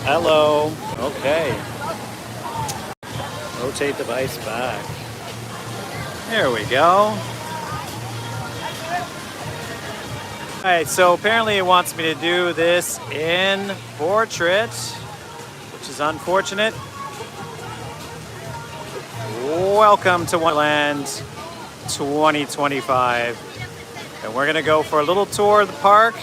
Hello. Okay. Rotate device back. There we go. All right, so apparently it wants me to do this in portrait, which is unfortunate. Welcome to Wonderland 2025. And we're gonna go for a little tour of the park.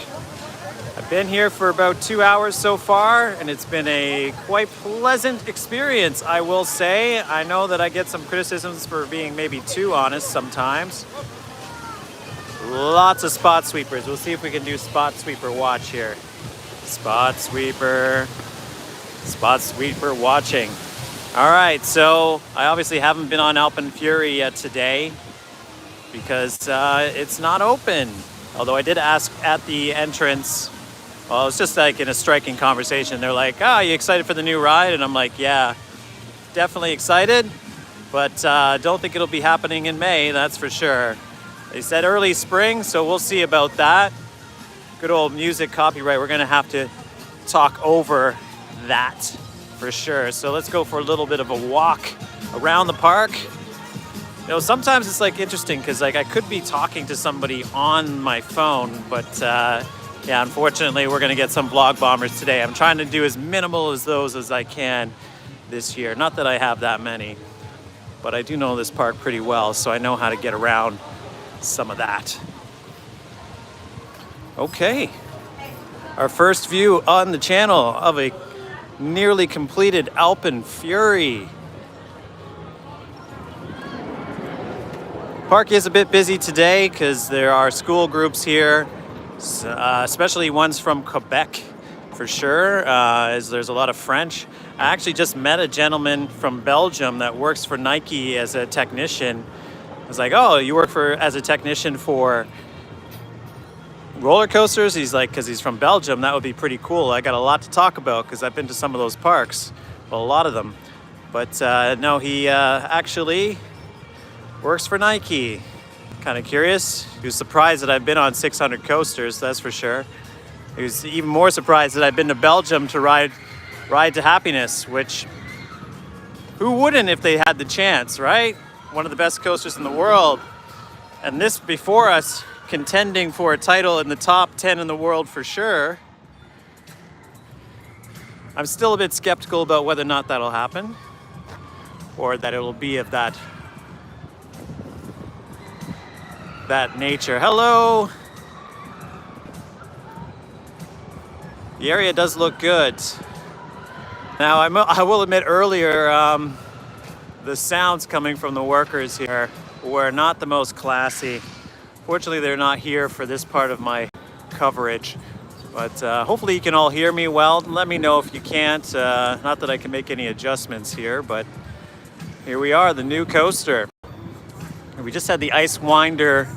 I've been here for about 2 hours so far, and it's been a quite pleasant experience, I will say. I know that I get some criticisms for being maybe too honest sometimes. Lots of spot sweepers. We'll see if we can do spot sweeper watch here. Spot sweeper watching. All right, so I obviously haven't been on Alpen Fury yet today because it's not open. Although I did ask at the entrance. Well, it's just like in a striking conversation. They're like, "Oh, you excited for the new ride?" And I'm like, "Yeah, definitely excited, but don't think it'll be happening in May, that's for sure." They said early spring, so we'll see about that. Good old music copyright. We're gonna have to talk over that for sure. So let's go for a little bit of a walk around the park. You know, sometimes it's like interesting because like I could be talking to somebody on my phone, but yeah, unfortunately, we're going to get some vlog bombers today. I'm trying to do as minimal as those as I can this year. Not that I have that many, but I do know this park pretty well, so I know how to get around some of that. Okay, our first view on the channel of a nearly completed Alpen Fury. Park is a bit busy today because there are school groups here. Especially ones from Quebec, for sure, as there's a lot of French. I actually just met a gentleman from Belgium that works for Nike as a technician. I was like, "Oh, you work as a technician for roller coasters?" He's like, "Because he's from Belgium, that would be pretty cool. I got a lot to talk about because I've been to some of those parks, well, a lot of them." But no, he actually works for Nike. Kind of curious. He was surprised that I've been on 600 coasters, that's for sure. He was even more surprised that I've been to Belgium to ride to Happiness, which who wouldn't if they had the chance, right? One of the best coasters in the world. And this before us contending for a title in the top 10 in the world for sure. I'm still a bit skeptical about whether or not that'll happen or that it'll be of that nature. Hello. The area does look good. Now, I will admit earlier, the sounds coming from the workers here were not the most classy. Fortunately, they're not here for this part of my coverage. But hopefully you can all hear me well. Let me know if you can't. Not that I can make any adjustments here, but here we are, the new coaster. We just had the Ice Winder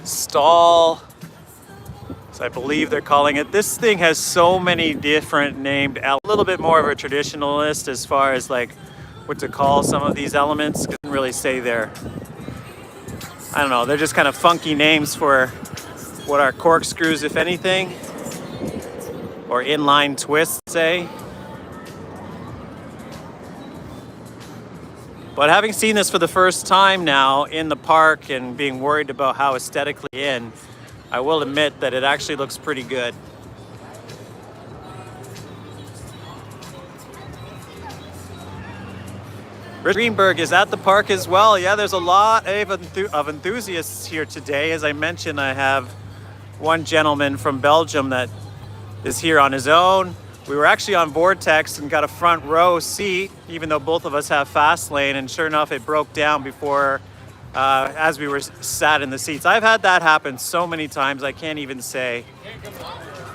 stall, so I believe they're calling it. This thing has so many different named, a little bit more of a traditionalist as far as like what to call some of these elements. Couldn't really say there. I don't know, they're just kind of funky names for what are corkscrews, if anything, or inline twists, say. But having seen this for the first time now in the park and being worried about how aesthetically I will admit that it actually looks pretty good. Rich Greenberg is at the park as well. Yeah, there's a lot of enthusiasts here today. As I mentioned, I have one gentleman from Belgium that is here on his own. We were actually on Vortex and got a front row seat, even though both of us have fast lane, and sure enough, it broke down before, as we were sat in the seats. I've had that happen so many times, I can't even say.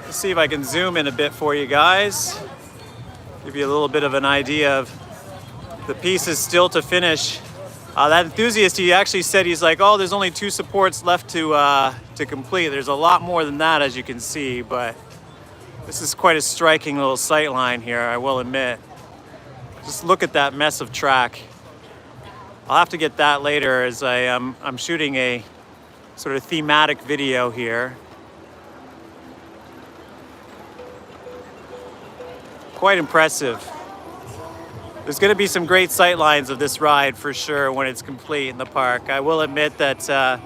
Let's see if I can zoom in a bit for you guys. Give you a little bit of an idea of the pieces still to finish. That enthusiast, he actually said, he's like, "Oh, there's only 2 supports left to complete." There's a lot more than that, as you can see, but this is quite a striking little sight line here, I will admit. Just look at that mess of track. I'll have to get that later as I'm shooting a sort of thematic video here. quite impressive. There's going to be some great sight lines of this ride for sure when it's complete in the park. I will admit that I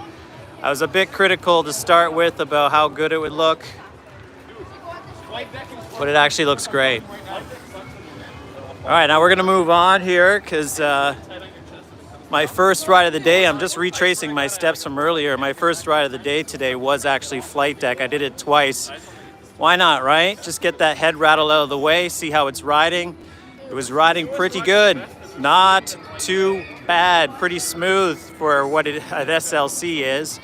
was a bit critical to start with about how good it would look, but it actually looks great. All right, now we're going to move on here because my first ride of the day, I'm just retracing my steps from earlier. My first ride of the day today was actually flight deck. I did it twice. Why not, right? Just get that head rattle out of the way, see how it's riding. It was riding pretty good. Not too bad, pretty smooth for what an SLC is.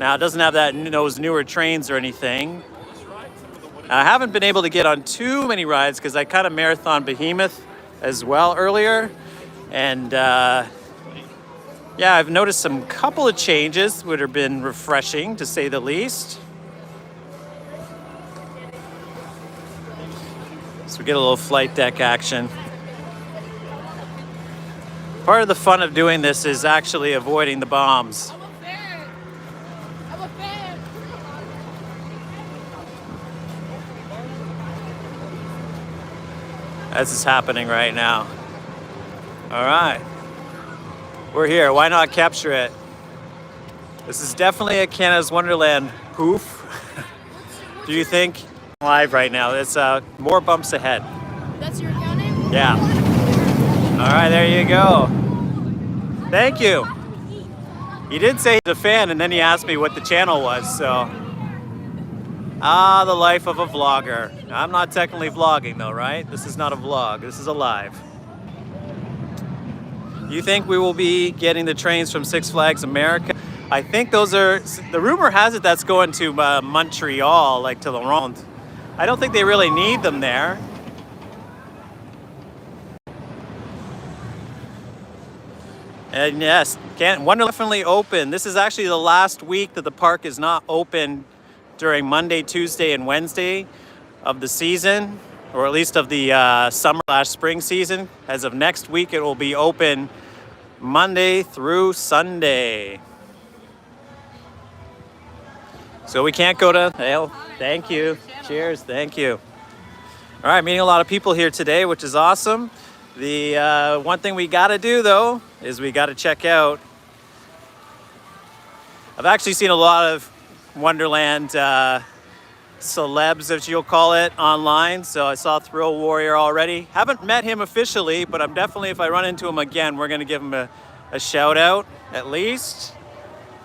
Now, it doesn't have those newer trains or anything. I haven't been able to get on too many rides because I kind of marathon Behemoth as well earlier. And yeah, I've noticed some couple of changes which have been refreshing to say the least. So we get a little flight deck action. Part of the fun of doing this is actually avoiding the bombs. I'm a fan. I'm a fan. This is happening right now. All right. We're here. Why not capture it? This is definitely a Canada's Wonderland poof. Do you think? Live right now. It's more bumps ahead. That's your account name? Yeah. All right, there you go. Thank you. He did say he's a fan, and then he asked me what the channel was, so. The life of a vlogger. I'm not technically vlogging though, right? This is not a vlog, this is a live. You think we will be getting the trains from Six Flags America? I think those are, the rumor has it that's going to Montreal, like to Laurent. I don't think they really need them there. And yes, Wonderland definitely open. This is actually the last week that the park is not open during Monday, Tuesday, and Wednesday of the season, or at least of the summer/spring season. As of next week, it will be open Monday through Sunday. So we can't go to, well, thank you. Cheers, thank you. All right, meeting a lot of people here today, which is awesome. The one thing we gotta do though, is we gotta check out. I've actually seen a lot of Wonderland celebs, as you'll call it, online. So I saw Thrill Warrior already. Haven't met him officially, but I'm definitely, if I run into him again, we're gonna give him a shout out, at least.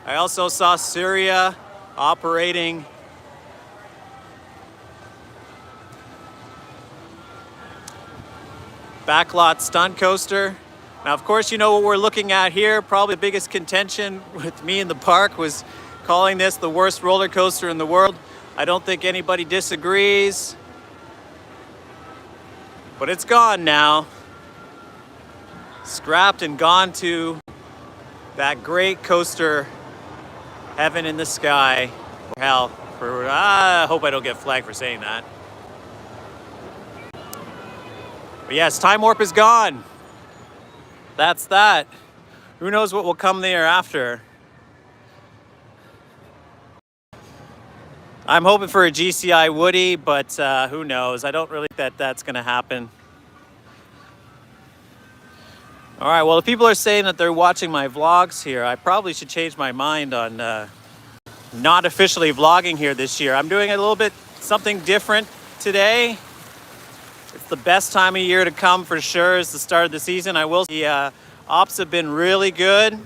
I also saw Syria operating. Backlot stunt coaster. Now, of course, you know what we're looking at here. Probably the biggest contention with me in the park was calling this the worst roller coaster in the world. I don't think anybody disagrees. But it's gone now. Scrapped and gone to that great coaster, heaven in the sky. Or hell, I hope I don't get flagged for saying that. But yes, Time Warp is gone. That's that. Who knows what will come thereafter? I'm hoping for a GCI Woody, but who knows? I don't really think that that's going to happen. All right, well, if people are saying that they're watching my vlogs here, I probably should change my mind on not officially vlogging here this year. I'm doing a little bit something different today. It's the best time of year to come for sure. It's the start of the season. I will say ops have been really good.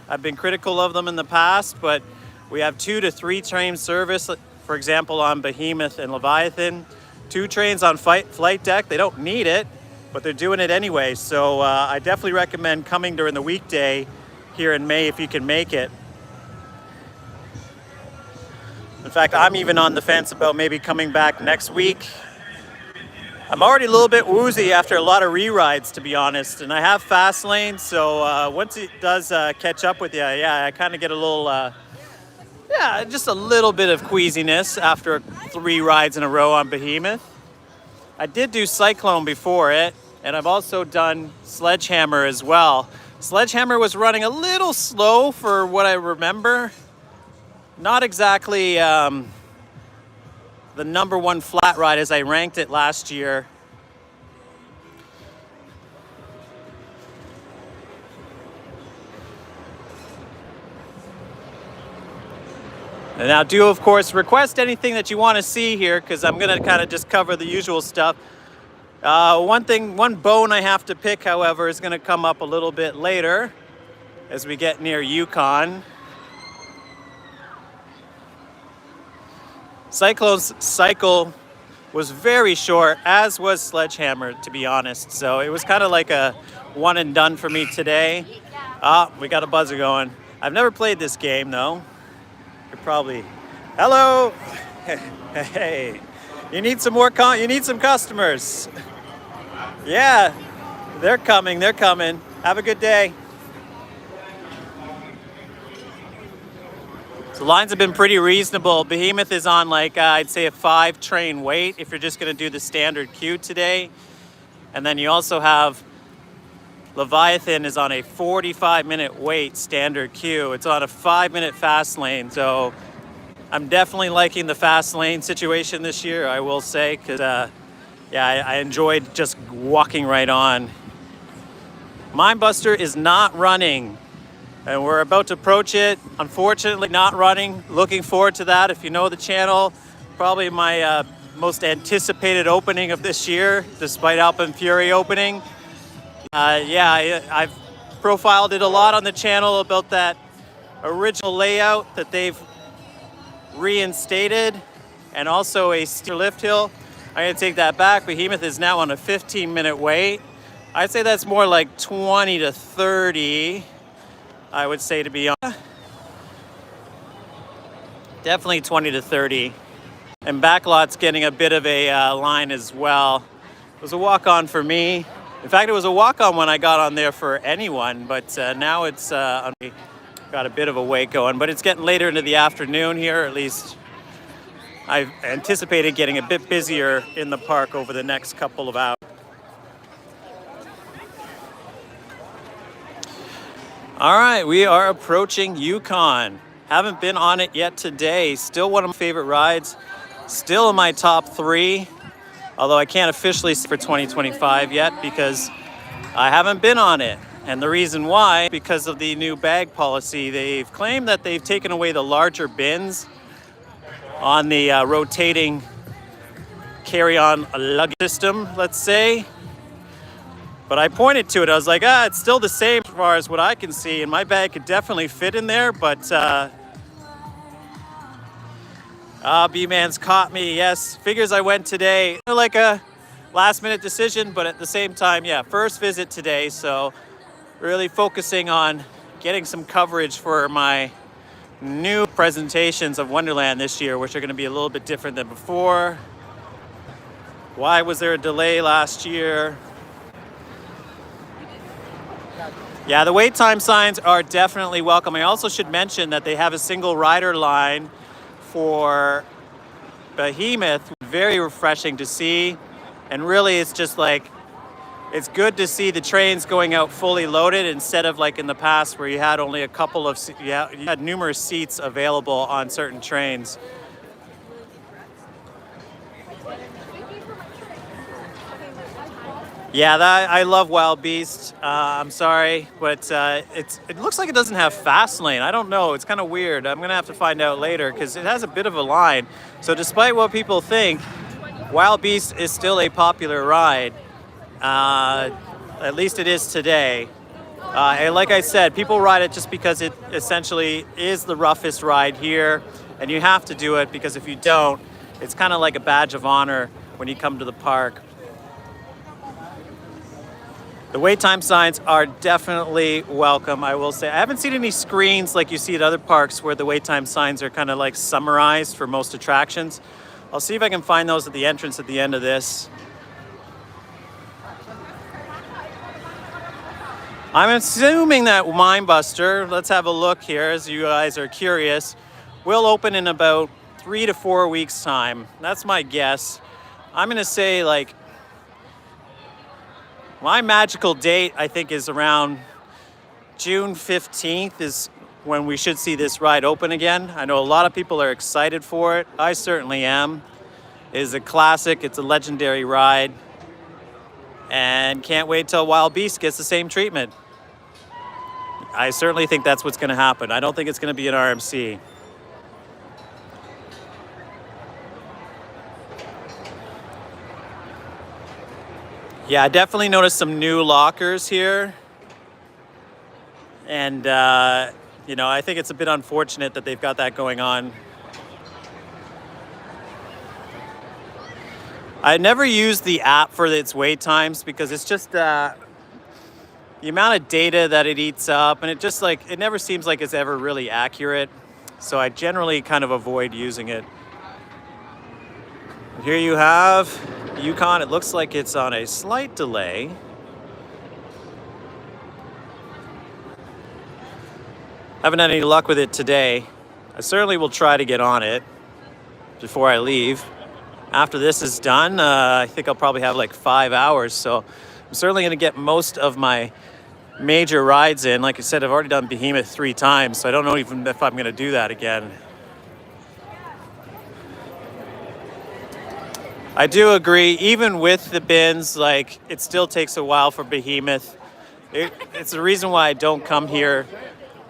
I've been critical of them in the past, but we have 2 to 3 train service, for example, on Behemoth and Leviathan. 2 trains on flight deck. They don't need it, but they're doing it anyway. So I definitely recommend coming during the weekday here in May if you can make it. In fact, I'm even on the fence about maybe coming back next week. I'm already a little bit woozy after a lot of re-rides, to be honest, and I have fast lane, so once it does catch up with you, yeah, I kind of get a little, yeah, just a little bit of queasiness after 3 rides in a row on Behemoth. I did do Cyclone before it, and I've also done Sledgehammer as well. Sledgehammer was running a little slow for what I remember. Not exactly the #1 flat ride as I ranked it last year And now do, of course, request anything that you want to see here, because I'm going to kind of just cover the usual stuff. One bone I have to pick, however, is going to come up a little bit later as we get near Yukon. Cyclone's cycle was very short, as was Sledgehammer, to be honest. So it was kind of like a one and done for me today. We got a buzzer going. I've never played this game, though. You're probably, hello. Hey, you need some more you need some customers. Yeah, they're coming. They're coming. Have a good day. The lines have been pretty reasonable. Behemoth is on like, I'd say a 5 train wait if you're just going to do the standard queue today. And then you also have Leviathan is on a 45-minute wait standard queue. It's on a 5-minute fast lane. So I'm definitely liking the fast lane situation this year, I will say, because I enjoyed just walking right on. Mindbuster is not running. And we're about to approach it. Unfortunately, not running. Looking forward to that. If you know the channel, probably my most anticipated opening of this year, despite Alpen Fury opening. I've profiled it a lot on the channel about that original layout that they've reinstated, and also a steer lift hill. I'm going to take that back. Behemoth is now on a 15-minute wait. I'd say that's more like 20 to 30. I would say, to be honest. Definitely 20 to 30. And Backlot's getting a bit of a line as well. It was a walk-on for me. In fact, it was a walk-on when I got on there for anyone, but now it's got a bit of a wait going. But it's getting later into the afternoon here, at least. I've anticipated getting a bit busier in the park over the next couple of hours. All right, we are approaching Yukon. Haven't been on it yet today. Still one of my favorite rides. Still in my top 3. Although I can't officially say for 2025 yet because I haven't been on it. And the reason why, because of the new bag policy. They've claimed that they've taken away the larger bins on the rotating carry-on luggage system, let's say. But I pointed to it. I was like, it's still the same as far as what I can see. And my bag could definitely fit in there. But B-Man's caught me. Yes, figures I went today. Like a last-minute decision. But at the same time, first visit today. So really focusing on getting some coverage for my new presentations of Wonderland this year, which are going to be a little bit different than before. Why was there a delay last year? Yeah, the wait time signs are definitely welcome. I also should mention that they have a single rider line for Behemoth. Very refreshing to see. And really, it's just like, it's good to see the trains going out fully loaded instead of like in the past where you had only a couple of, you had numerous seats available on certain trains. Yeah, I love Wild Beast. I'm sorry, but it looks like it doesn't have fast lane. I don't know. It's kind of weird. I'm gonna have to find out later because it has a bit of a line. So despite what people think, Wild Beast is still a popular ride. At least it is today. And like I said, people ride it just because it essentially is the roughest ride here, and you have to do it because if you don't, it's kind of like a badge of honor when you come to the park. The wait time signs are definitely welcome, I will say. I haven't seen any screens like you see at other parks where the wait time signs are kind of like summarized for most attractions. I'll see if I can find those at the entrance at the end of this. I'm assuming that Mindbuster, let's have a look here as you guys are curious, will open in about 3 to 4 weeks time. That's my guess. I'm gonna say like, my magical date, I think, is around June 15th is when we should see this ride open again. I know a lot of people are excited for it. I certainly am. It is a classic. It's a legendary ride. And can't wait till Wild Beast gets the same treatment. I certainly think that's what's going to happen. I don't think it's going to be an RMC. Yeah, I definitely noticed some new lockers here. And, you know, I think it's a bit unfortunate that they've got that going on. I never used the app for its wait times because it's just the amount of data that it eats up, and it just like, it never seems like it's ever really accurate. So I generally kind of avoid using it. Here you have Yukon. It looks like it's on a slight delay. Haven't had any luck with it today. I certainly will try to get on it before I leave. After this is done, I think I'll probably have like 5 hours. So I'm certainly going to get most of my major rides in. Like I said, I've already done Behemoth 3 times, so I don't know even if I'm going to do that again. I do agree, even with the bins, like it still takes a while for Behemoth. It's the reason why I don't come here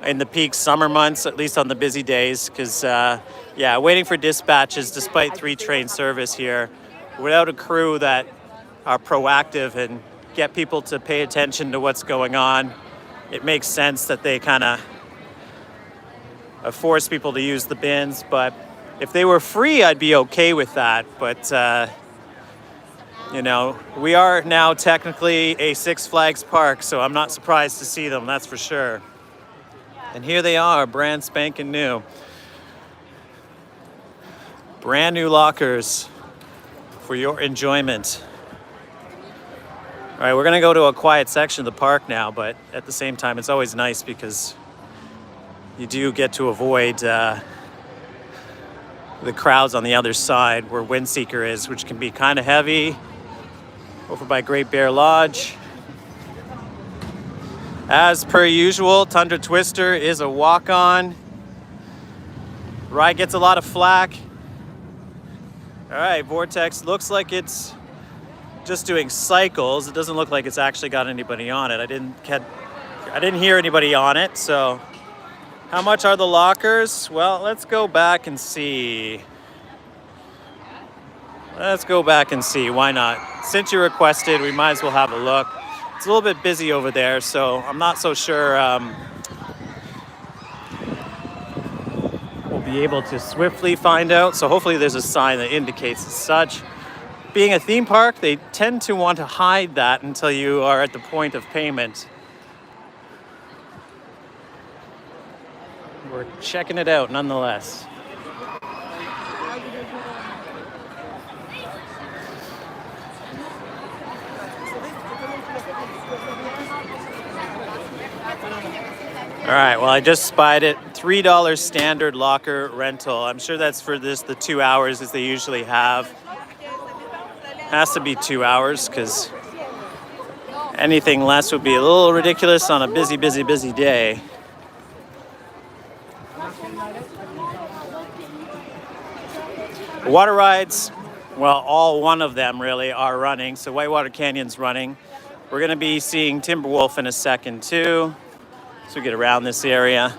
in the peak summer months, at least on the busy days, because yeah, waiting for dispatches despite 3 train service here without a crew that are proactive and get people to pay attention to what's going on, it makes sense that they kind of force people to use the bins. But if they were free, I'd be okay with that. But you know, we are now technically a Six Flags park, so I'm not surprised to see them, that's for sure. And here they are, brand spanking new. Brand new lockers for your enjoyment. All right, we're gonna go to a quiet section of the park now, but at the same time, it's always nice because you do get to avoid the crowds on the other side where Windseeker is, which can be kind of heavy. Over by Great Bear Lodge. As per usual, Tundra Twister is a walk-on. Ride gets a lot of flack. All right, Vortex looks like it's just doing cycles. It doesn't look like it's actually got anybody on it. I didn't hear anybody on it, so. How much are the lockers? Well, let's go back and see. Let's go back and see, why not? Since you requested, we might as well have a look. It's a little bit busy over there, so I'm not so sure we'll be able to swiftly find out. So hopefully there's a sign that indicates as such. Being a theme park, they tend to want to hide that until you are at the point of payment. We're checking it out nonetheless. All right, well, I just spied it. $3 standard locker rental. I'm sure that's for the 2 hours as they usually have. Has to be 2 hours because anything less would be a little ridiculous on a busy, busy, busy day. Water rides, well, all one of them really are running. So Whitewater Canyon's running. We're going to be seeing Timberwolf in a second too. So we get around this area.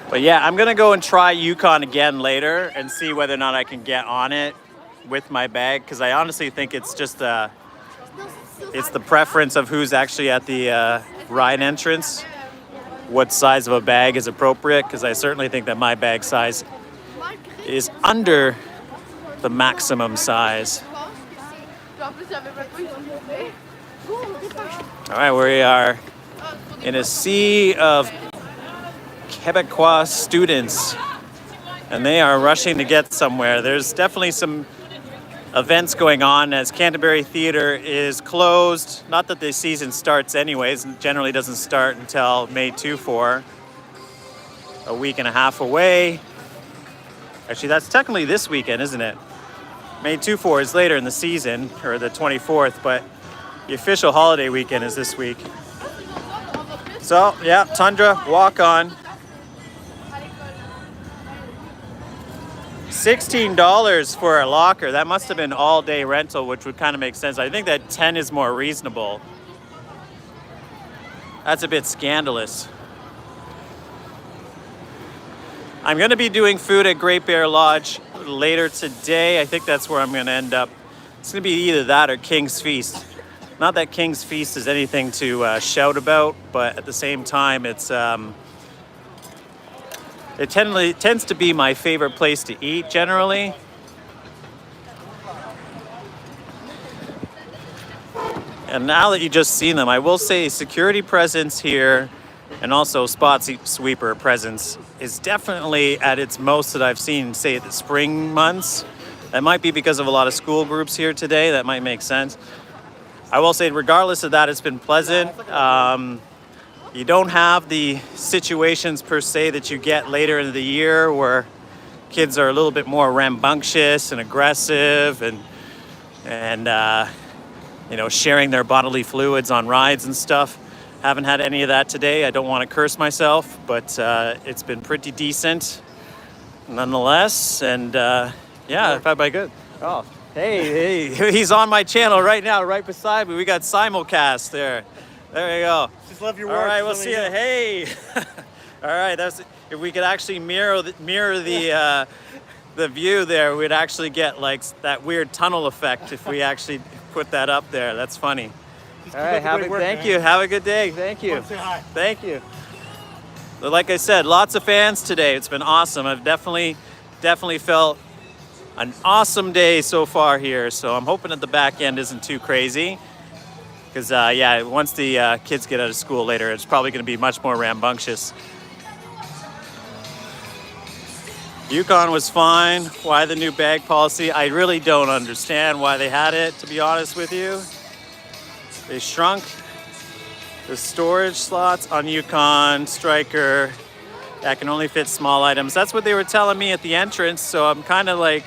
But yeah, I'm gonna go and try Yukon again later and see whether or not I can get on it with my bag, because I honestly think it's just it's the preference of who's actually at the ride entrance, what size of a bag is appropriate, because I certainly think that my bag size is under the maximum size. All right, we are in a sea of Quebecois students, and they are rushing to get somewhere. There's definitely some events going on as Canterbury Theatre is closed. Not that the season starts anyways, and generally doesn't start until May 2-4, a week and a half away. Actually, that's technically this weekend, isn't it? May 2-4 is later in the season, or the 24th, but the official holiday weekend is this week. So, yeah, Tundra, walk on. $16 for a locker. That must have been all-day rental, which would kind of make sense. I think that 10 is more reasonable. That's a bit scandalous. I'm going to be doing food at Great Bear Lodge later today. I think that's where I'm going to end up. It's going to be either that or King's Feast. Not that King's Feast is anything to shout about, but at the same time, it tends to be my favorite place to eat generally. And now that you just seen them, I will say security presence here and also spot sweeper presence is definitely at its most that I've seen, say, the spring months. That might be because of a lot of school groups here today. That might make sense. I will say, regardless of that, it's been pleasant. You don't have the situations per se that you get later in the year where kids are a little bit more rambunctious and aggressive and you know, sharing their bodily fluids on rides and stuff. Haven't had any of that today. I don't want to curse myself, but it's been pretty decent nonetheless. And yeah, if I good. Oh, hey, he's on my channel right now, right beside me. We got simulcast there. There you go. Just love your work. All right, we'll see you. Hey. All right, that's if we could actually mirror the view there, we'd actually get like that weird tunnel effect if we actually put that up there. That's funny. All right, thank you. Have a good day. Thank you. Say hi. Thank you. But like I said, lots of fans today. It's been awesome. I've definitely felt an awesome day so far here. So I'm hoping that the back end isn't too crazy. Because yeah, once the kids get out of school later, it's probably going to be much more rambunctious. Yukon was fine. Why the new bag policy? I really don't understand why they had it, to be honest with you. They shrunk the storage slots on Yukon, Striker. That can only fit small items. That's what they were telling me at the entrance, so I'm kind of like,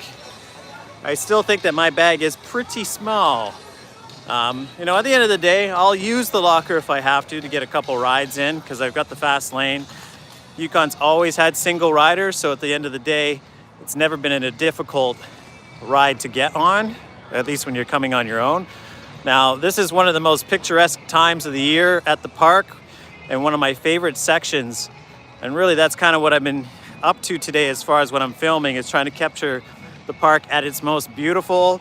I still think that my bag is pretty small. You know, at the end of the day, I'll use the locker if I have to get a couple rides in because I've got the fast lane. Yukon's always had single riders, so at the end of the day, it's never been a difficult ride to get on, at least when you're coming on your own. Now, this is one of the most picturesque times of the year at the park and one of my favorite sections. And really, that's kind of what I've been up to today as far as what I'm filming, is trying to capture the park at its most beautiful.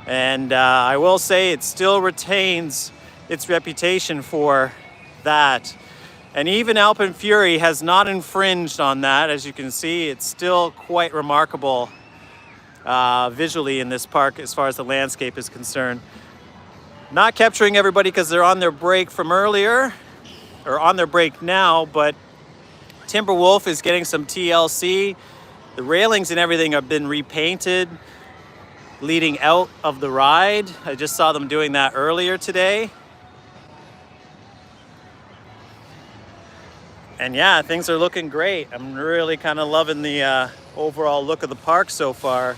And I will say it still retains its reputation for that. And even Alpen Fury has not infringed on that. As you can see, it's still quite remarkable visually in this park as far as the landscape is concerned. Not capturing everybody because they're on their break from earlier, or on their break now, but Timberwolf is getting some TLC. The railings and everything have been repainted leading out of the ride. I just saw them doing that earlier today. And yeah, things are looking great. I'm really kind of loving the overall look of the park so far.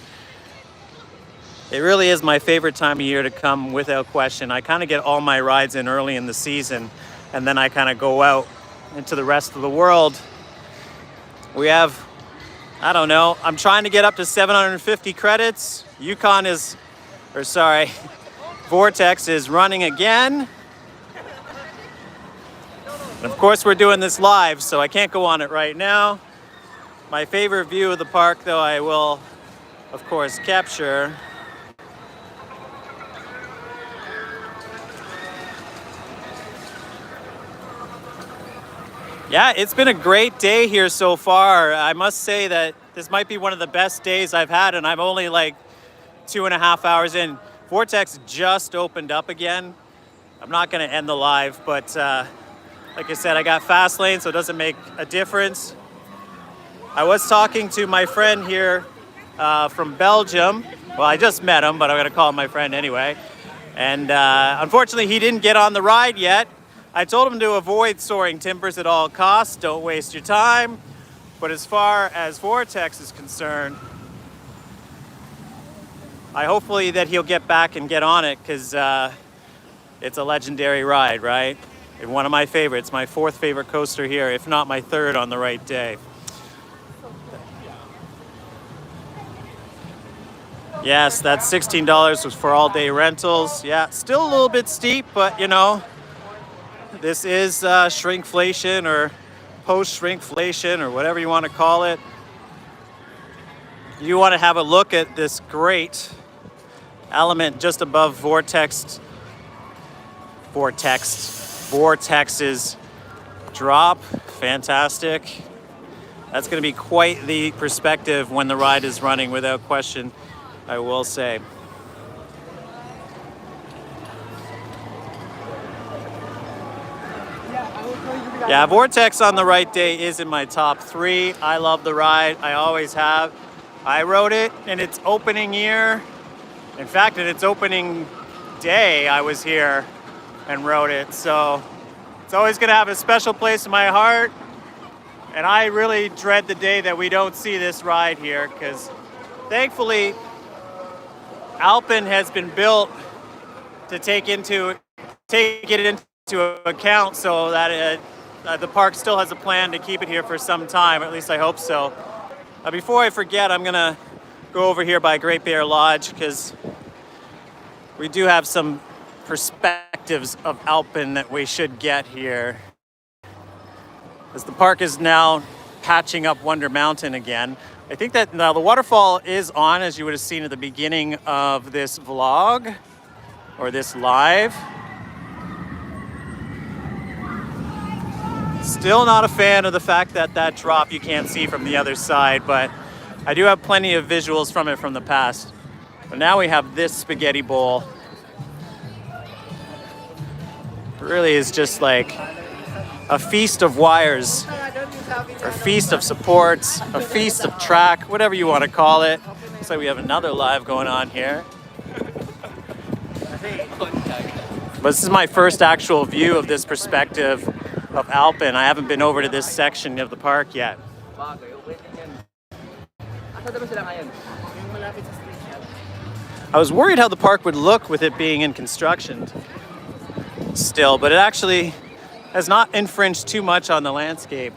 It really is my favorite time of year to come, without question. I kind of get all my rides in early in the season, and then I kind of go out into the rest of the world. We have, I don't know, I'm trying to get up to 750 credits. Yukon is, or sorry, Vortex is running again. And of course, we're doing this live, so I can't go on it right now. My favorite view of the park, though, I will, of course, capture. Yeah, it's been a great day here so far. I must say that this might be one of the best days I've had, and I'm only like 2.5 hours in. Vortex just opened up again. I'm not going to end the live, but like I said, I got fast lane, so it doesn't make a difference. I was talking to my friend here from Belgium. Well, I just met him, but I'm going to call him my friend anyway. And unfortunately, he didn't get on the ride yet. I told him to avoid soaring timbers at all costs. Don't waste your time. But as far as Vortex is concerned, I hopefully that he'll get back and get on it, because it's a legendary ride, right? And one of my favorites, my 4th favorite coaster here, if not my 3rd on the right day. Yes, that $16 was for all day rentals. Yeah, still a little bit steep, but you know, this is shrinkflation or post-shrinkflation or whatever you want to call it. you want to have a look at this great element just above vortex's drop. Fantastic. That's going to be quite the perspective when the ride is running, without question, I will say. Yeah, Vortex on the right day is in my top 3. I love the ride. I always have. I rode it in its opening year. In fact, in its opening day, I was here and rode it. So it's always going to have a special place in my heart. And I really dread the day that we don't see this ride here, because thankfully, Alpen has been built to take it into account, so that the park still has a plan to keep it here for some time. At least I hope so. Before I forget, I'm gonna go over here by Great Bear Lodge, because we do have some perspectives of Alpen that we should get here, as the park is now patching up Wonder Mountain again. I think that now the waterfall is on, as you would have seen at the beginning of this vlog, or this live. Still not a fan of the fact that that drop you can't see from the other side, but I do have plenty of visuals from it from the past. But now we have this spaghetti bowl. It really is just like a feast of wires, or a feast of supports, a feast of track, whatever you want to call it. Looks like we have another live going on here. But this is my first actual view of this perspective of Alpen. I haven't been over to this section of the park yet. I was worried how the park would look with it being in construction still, but it actually has not infringed too much on the landscape.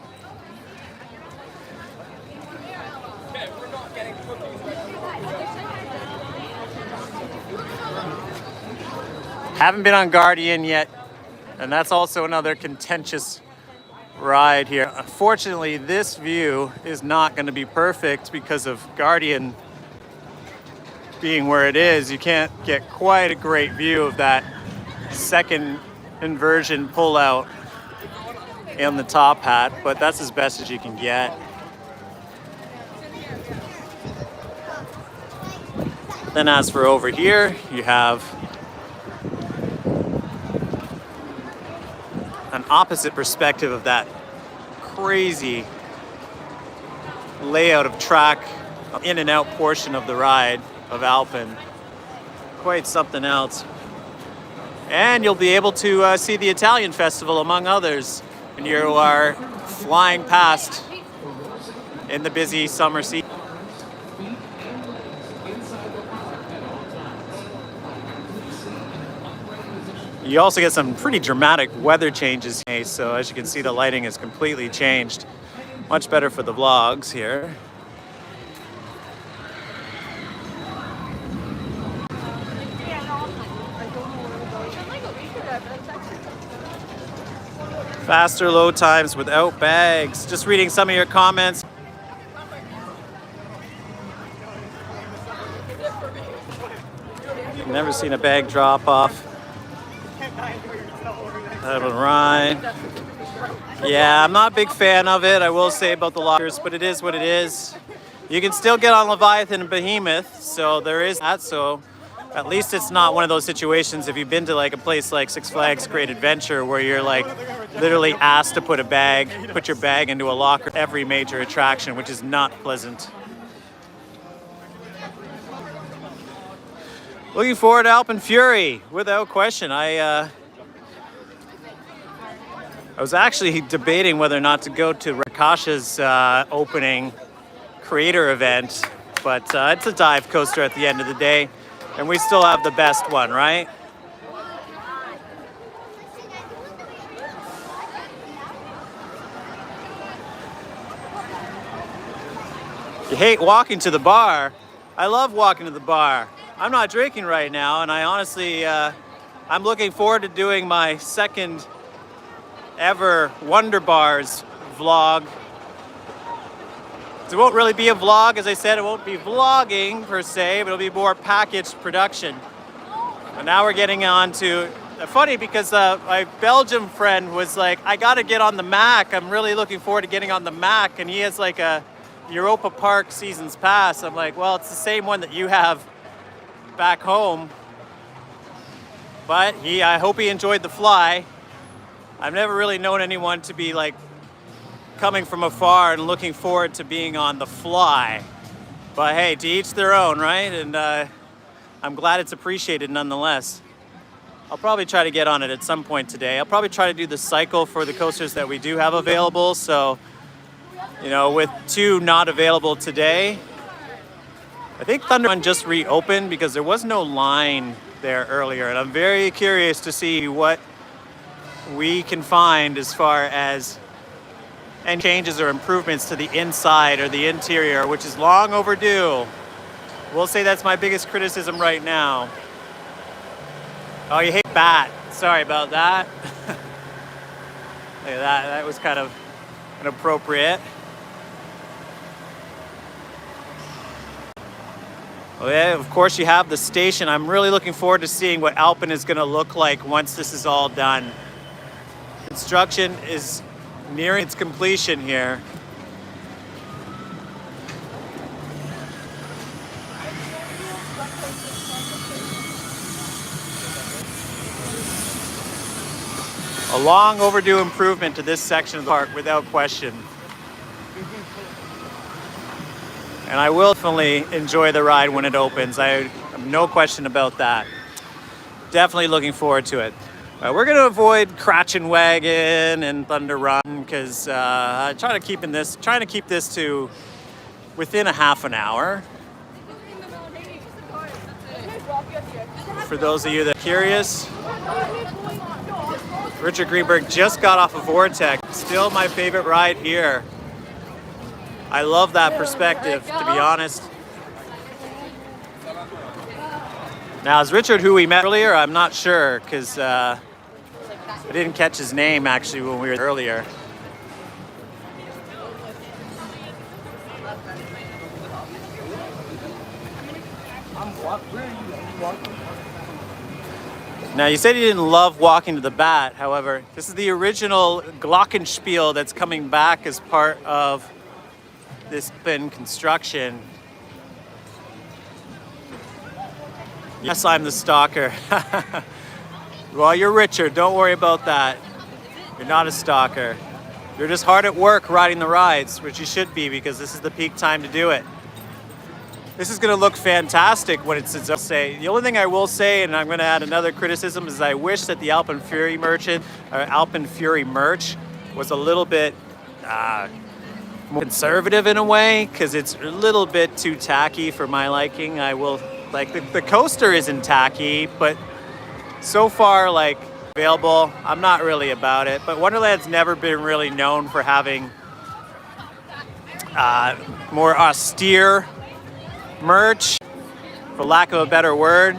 Haven't been on Guardian yet, and that's also another contentious ride here. Unfortunately, this view is not going to be perfect because of Guardian being where it is. You can't get quite a great view of that second inversion pullout in the top hat, but that's as best as you can get. Then as for over here, you have an opposite perspective of that crazy layout of track, in and out portion of the ride of Alpen. Quite something else. And you'll be able to see the Italian festival, among others, when you are flying past in the busy summer season. You also get some pretty dramatic weather changes, so as you can see, the lighting has completely changed. Much better for the vlogs here. Faster load times without bags. Just reading some of your comments. Never seen a bag drop off. Right. Yeah, I'm not a big fan of it, I will say, about the lockers, but it is what it is. You can still get on Leviathan and Behemoth, so there is that. So at least it's not one of those situations, if you've been to like a place like Six Flags Great Adventure, where you're like literally asked to put your bag into a locker every major attraction, which is not pleasant. Looking forward to Alpen Fury, without question. I was actually debating whether or not to go to Rakasha's opening creator event, but it's a dive coaster at the end of the day, and we still have the best one, right? You hate walking to the bar. I love walking to the bar. I'm not drinking right now, and I honestly, I'm looking forward to doing my second ever Wonder Bars vlog So it won't really be a vlog, as I said, it won't be vlogging per se, but it'll be more packaged production. And now we're getting on to, funny because my Belgium friend was like, I gotta get on the Mac. I'm really looking forward to getting on the Mac. And he has like a Europa Park seasons pass. I'm like, well, it's the same one that you have back home. But I hope he enjoyed the fly. I've never really known anyone to be like coming from afar and looking forward to being on the fly. But hey, to each their own, right? And I'm glad it's appreciated nonetheless. I'll probably try to get on it at some point today. I'll probably try to do the cycle for the coasters that we do have available. So, you know, with 2 not available today, I think Thunderone just reopened because there was no line there earlier. And I'm very curious to see what we can find as far as any changes or improvements to the inside or the interior, which is long overdue. We'll say that's my biggest criticism right now. Oh, you hate bat. Sorry about that. Look at that. That was kind of inappropriate. Well, yeah, of course you have the station. I'm really looking forward to seeing what Alpen is going to look like once this is all done. Construction is nearing its completion here. A long overdue improvement to this section of the park, without question. And I will definitely enjoy the ride when it opens. I have no question about that. Definitely looking forward to it. We're going to avoid Cratchin Wagon and Thunder Run because I'm trying to keep this to within a half an hour. For those of you that are curious, Richard Greenberg just got off of Vortex. Still my favorite ride here. I love that perspective, to be honest. Now, is Richard who we met earlier? I'm not sure, because I didn't catch his name, actually, when we were earlier. Now, you said you didn't love walking to the bat. However, this is the original glockenspiel that's coming back as part of this Alpen construction. Yes, I'm the stalker. Well, you're Richard. Don't worry about that. You're not a stalker. You're just hard at work riding the rides, which you should be because this is the peak time to do it. This is going to look fantastic when it's say. The only thing I will say, and I'm going to add another criticism, is I wish that the Alpen Fury Alpen Fury merch was a little bit more conservative in a way, because it's a little bit too tacky for my liking. I will like the coaster isn't tacky, but so far like available, I'm not really about it. But Wonderland's never been really known for having more austere merch, for lack of a better word.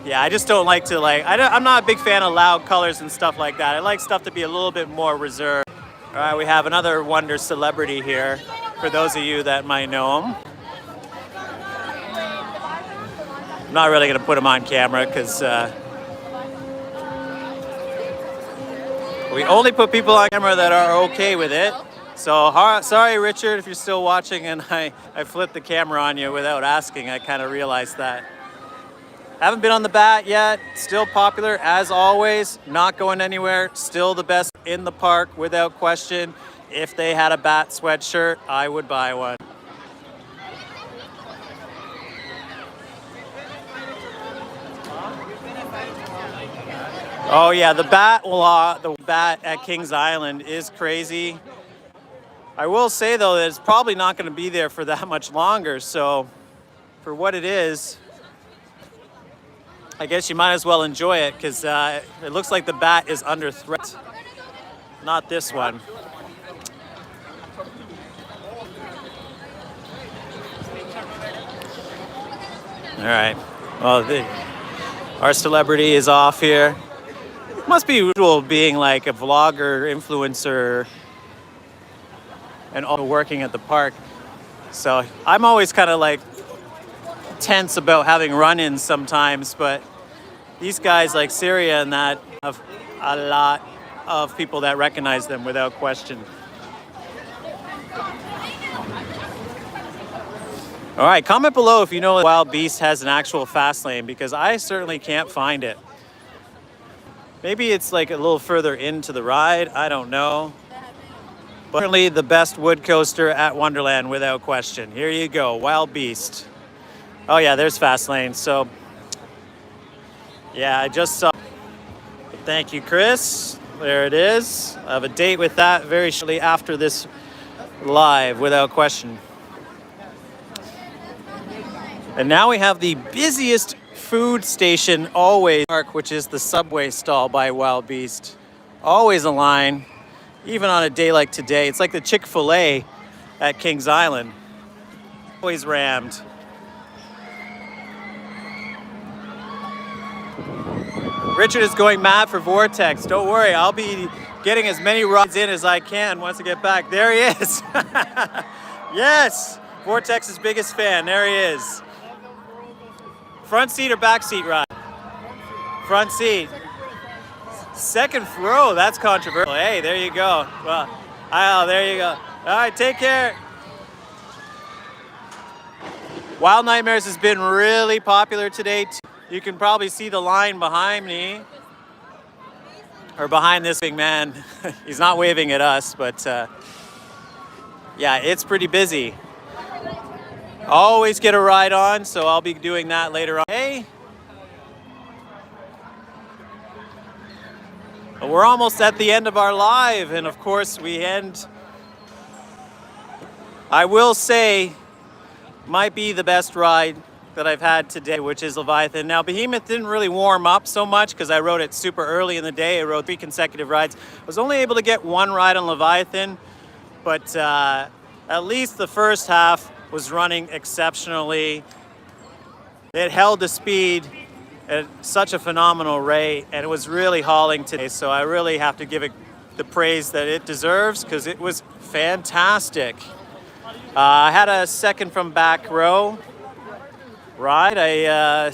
Yeah, I just don't like to I'm not a big fan of loud colors and stuff like that. I like stuff to be a little bit more reserved. All right, we have another Wonder celebrity here, for those of you that might know him. I'm not really going to put him on camera because we only put people on camera that are okay with it. So sorry, Richard, if you're still watching and I flipped the camera on you without asking. I kind of realized that. Haven't been on the bat yet. Still popular as always. Not going anywhere. Still the best in the park without question. If they had a bat sweatshirt, I would buy one. Oh yeah, the bat at Kings Island is crazy. I will say though that it's probably not going to be there for that much longer. So for what it is, I guess you might as well enjoy it, because it looks like the bat is under threat. Not this one. All right. Well, our celebrity is off here. Must be usual being like a vlogger, influencer. and also working at the park. So I'm always kind of like tense about having run-ins sometimes, but these guys like Syria and that have a lot of people that recognize them without question. All right, comment below if you know Wild Beast has an actual fast lane, because I certainly can't find it. Maybe it's like a little further into the ride, I don't know. But certainly the best wood coaster at Wonderland without question. Here you go, Wild Beast. Oh yeah, there's fast lane. So yeah, I just saw. But thank you, Chris. There it is. I have a date with that very shortly after this live, without question. And now we have the busiest food station always, which is the subway stall by Wild Beast. Always a line, even on a day like today. It's like the Chick-fil-A at Kings Island. Always rammed. Richard is going mad for Vortex. Don't worry, I'll be getting as many rides in as I can once I get back. There he is. Yes, Vortex's biggest fan. There he is. Front seat or back seat ride? Front seat. Second row, that's controversial. Hey, there you go. Well, oh, there you go. All right, take care. Wild Nightmares has been really popular today. You can probably see the line behind me, or behind this big man. He's not waving at us, but yeah, it's pretty busy. Always get a ride on, so I'll be doing that later on. Hey, we're almost at the end of our live, and of course we end, I will say, might be the best ride that I've had today, which is Leviathan. Now, Behemoth didn't really warm up so much because I rode it super early in the day. I rode 3 consecutive rides. I was only able to get 1 ride on Leviathan, but at least the first half was running exceptionally. It held the speed at such a phenomenal rate, and it was really hauling today. So I really have to give it the praise that it deserves, because it was fantastic. I had a second from back row ride. I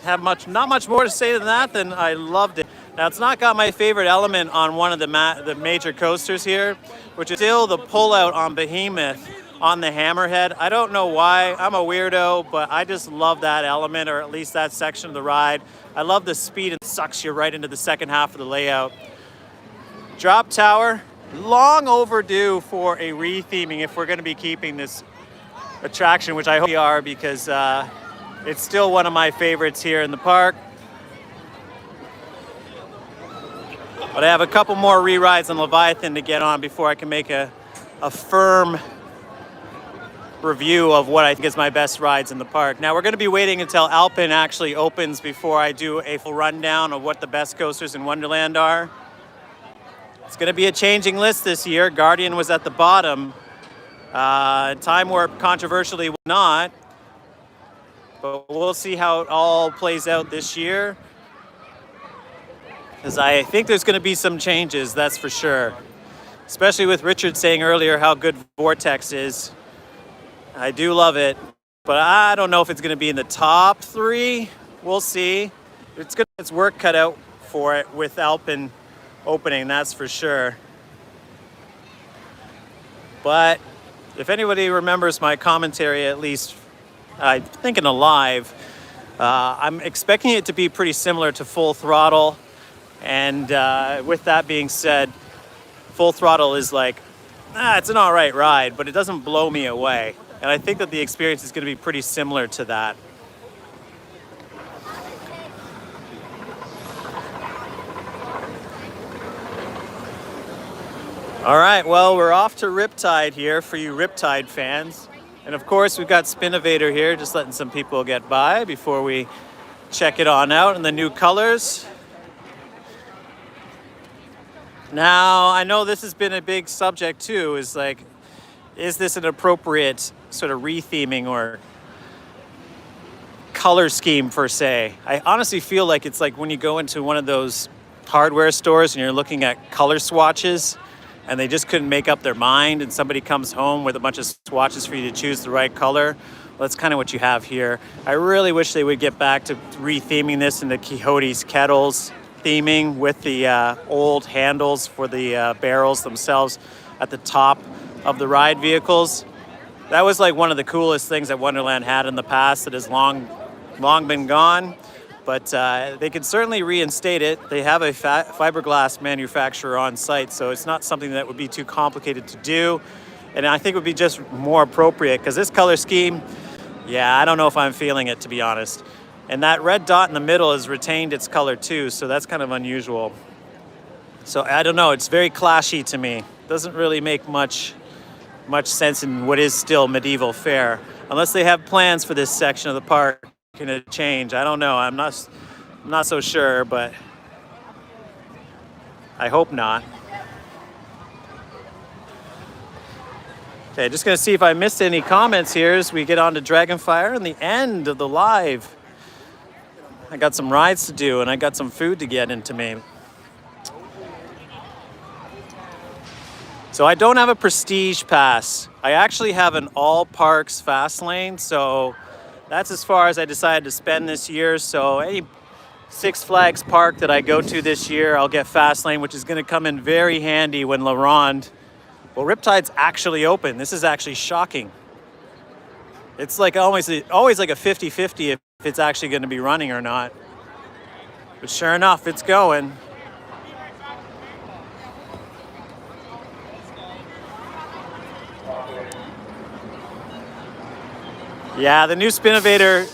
have not much more to say than that. Than I loved it. Now, it's not got my favorite element on one of the major coasters here, which is still the pullout on Behemoth on the hammerhead. I don't know why. I'm a weirdo, but I just love that element, or at least that section of the ride. I love the speed. It sucks you right into the second half of the layout. Drop Tower, long overdue for a retheming if we're going to be keeping this attraction, which I hope we are, because it's still one of my favorites here in the park. But I have a couple more re-rides on Leviathan to get on before I can make a firm review of what I think is my best rides in the park. Now, we're going to be waiting until Alpen actually opens before I do a full rundown of what the best coasters in Wonderland are. It's going to be a changing list this year. Guardian was at the bottom. Time Warp controversially was not. But we'll see how it all plays out this year, because I think there's going to be some changes, that's for sure. Especially with Richard saying earlier how good Vortex is. I do love it, but I don't know if it's going to be in the top 3. We'll see. It's work cut out for it with Alpen opening, that's for sure. But if anybody remembers my commentary, at least I think in a live, I'm expecting it to be pretty similar to Full Throttle. And with that being said, Full Throttle is like, it's an all right ride, but it doesn't blow me away. And I think that the experience is going to be pretty similar to that. All right, well, we're off to Riptide here for you Riptide fans. And of course, we've got Spinnovator here, just letting some people get by before we check it on out in the new colors. Now, I know this has been a big subject too, is like, is this an appropriate sort of retheming or color scheme per se? I honestly feel like it's like when you go into one of those hardware stores and you're looking at color swatches and they just couldn't make up their mind, and somebody comes home with a bunch of swatches for you to choose the right color. Well, that's kind of what you have here. I really wish they would get back to re-theming this into Quixote's Kettles theming with the old handles for the barrels themselves at the top of the ride vehicles. That was like one of the coolest things that Wonderland had in the past that has long been gone, but they could certainly reinstate it. They have a fiberglass manufacturer on site, so it's not something that would be too complicated to do, and I think it would be just more appropriate because this color scheme, yeah, I don't know if I'm feeling it, to be honest. And that red dot in the middle has retained its color too, so that's kind of unusual. So I don't know, it's very clashy to me. Doesn't really make much sense in what is still medieval fare, unless they have plans for this section of the park to change. I don't know, I'm not so sure, but I hope not. Okay, just gonna see if I missed any comments here as we get on to Dragonfire and the end of the live. I got some rides to do and I got some food to get into me. So I don't have a Prestige Pass. I actually have an all parks fast lane, so that's as far as I decided to spend this year. So any Six Flags park that I go to this year, I'll get fast lane, which is gonna come in very handy when La Ronde, well, Riptide's actually open. This is actually shocking. It's like always like a 50-50 if it's actually going to be running or not. But sure enough, it's going. Yeah, the new Spinnovator.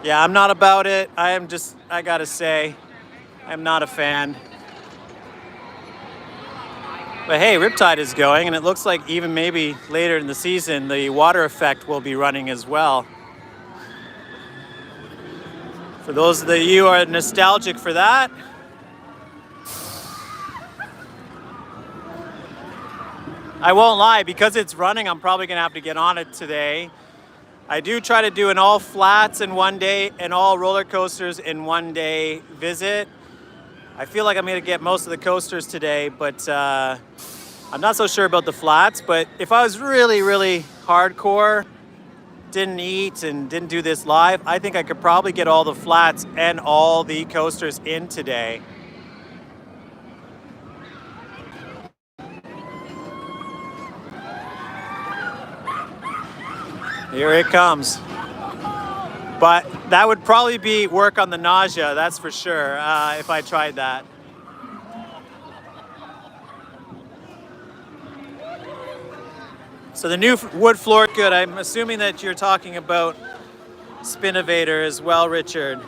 Yeah, I'm not about it. I gotta say, I'm not a fan. But hey, Riptide is going, and it looks like even maybe later in the season, the water effect will be running as well. For those of you who are nostalgic for that, I won't lie, because it's running, I'm probably gonna have to get on it today. I do try to do an all flats in one day and all roller coasters in one day visit. I feel like I'm gonna get most of the coasters today, but I'm not so sure about the flats. But if I was really, really hardcore, didn't eat and didn't do this live, I think I could probably get all the flats and all the coasters in today. Here it comes. But that would probably be work on the nausea, that's for sure, if I tried that. So the new wood floor, good. I'm assuming that you're talking about Spinnovator as well, Richard.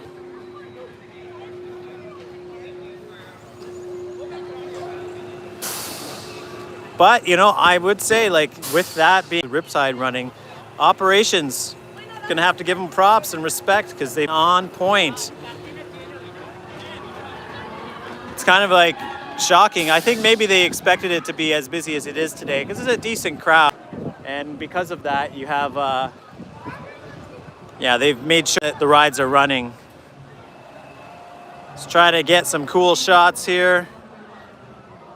But, you know, I would say, like, with that being Riptide running, operations, gonna have to give them props and respect because they're on point. It's kind of like shocking. I think maybe they expected it to be as busy as it is today because it's a decent crowd. And because of that, you have, yeah, they've made sure that the rides are running. Let's try to get some cool shots here.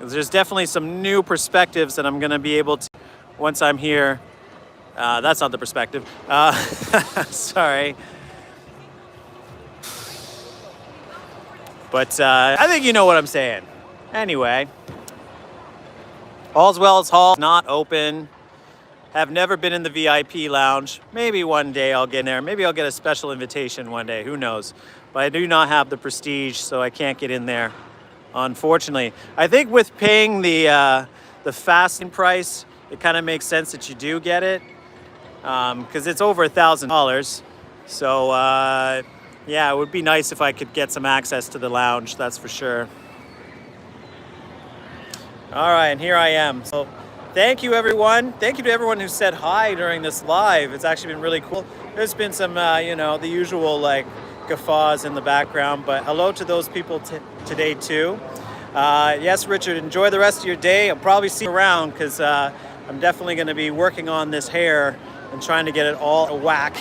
There's definitely some new perspectives that I'm gonna be able to, once I'm here. That's not the perspective. Sorry. But I think you know what I'm saying. Anyway, All's Well as Hall, not open. Have never been in the VIP lounge. Maybe one day I'll get in there. Maybe I'll get a special invitation one day. Who knows? But I do not have the prestige, so I can't get in there, unfortunately. I think with paying the fasting price, it kind of makes sense that you do get it. Because it's over $1,000. So yeah, it would be nice if I could get some access to the lounge, that's for sure. All right, and here I am. So thank you, everyone. Thank you to everyone who said hi during this live. It's actually been really cool. There's been some, you know, the usual like guffaws in the background, but hello to those people today too. Yes, Richard, enjoy the rest of your day. I'll probably see you around because I'm definitely going to be working on this hair and trying to get it all a whack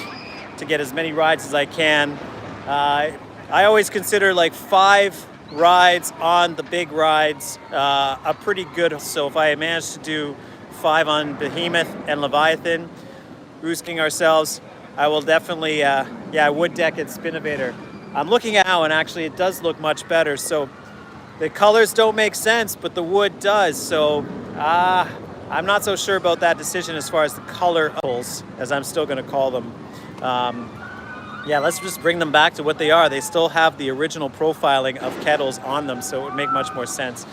to get as many rides as I can. I always consider like 5 rides on the big rides are pretty good. So if I managed to do 5 on Behemoth and Leviathan, boosting ourselves, I will definitely, wood deck at Spinnovator. I'm looking at now, and actually it does look much better. So the colors don't make sense, but the wood does. So I'm not so sure about that decision as far as the color apples, as I'm still going to call them. Let's just bring them back to what they are. They still have the original profiling of kettles on them, so it would make much more sense.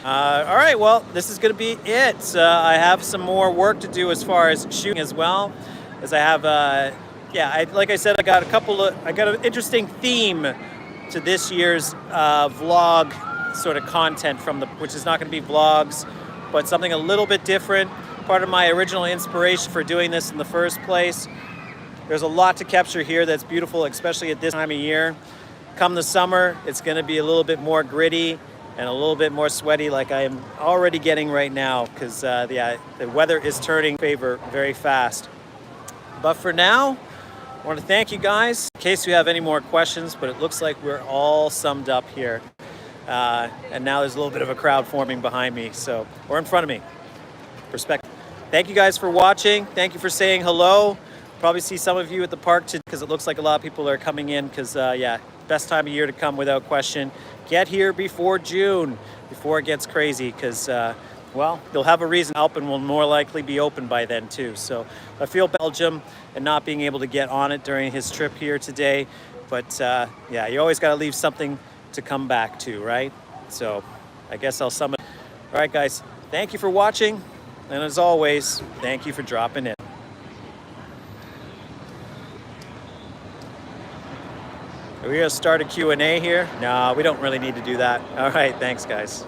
All right, well, this is going to be it. I have some more work to do as far as shooting as well, as I have, like I said, I got an interesting theme to this year's vlog sort of content which is not going to be vlogs, but something a little bit different. Part of my original inspiration for doing this in the first place. There's a lot to capture here that's beautiful, especially at this time of year. Come the summer, it's going to be a little bit more gritty and a little bit more sweaty, like I am already getting right now, because the weather is turning in favor very fast. But for now, I want to thank you guys. In case you have any more questions, but it looks like we're all summed up here. And now there's a little bit of a crowd forming behind me, or in front of me. Perspective. Thank you guys for watching. Thank you for saying hello. Probably see some of you at the park today, because it looks like a lot of people are coming in, because best time of year to come without question. Get here before June, before it gets crazy, because you'll have a reason. Alpen will more likely be open by then too. So I feel Belgium and not being able to get on it during his trip here today, but you always got to leave something to come back to, right? So I guess I'll sum it. All right, guys, thank you for watching, and as always, thank you for dropping in. Are we gonna start a Q&A here? No, we don't really need to do that. All right, thanks, guys.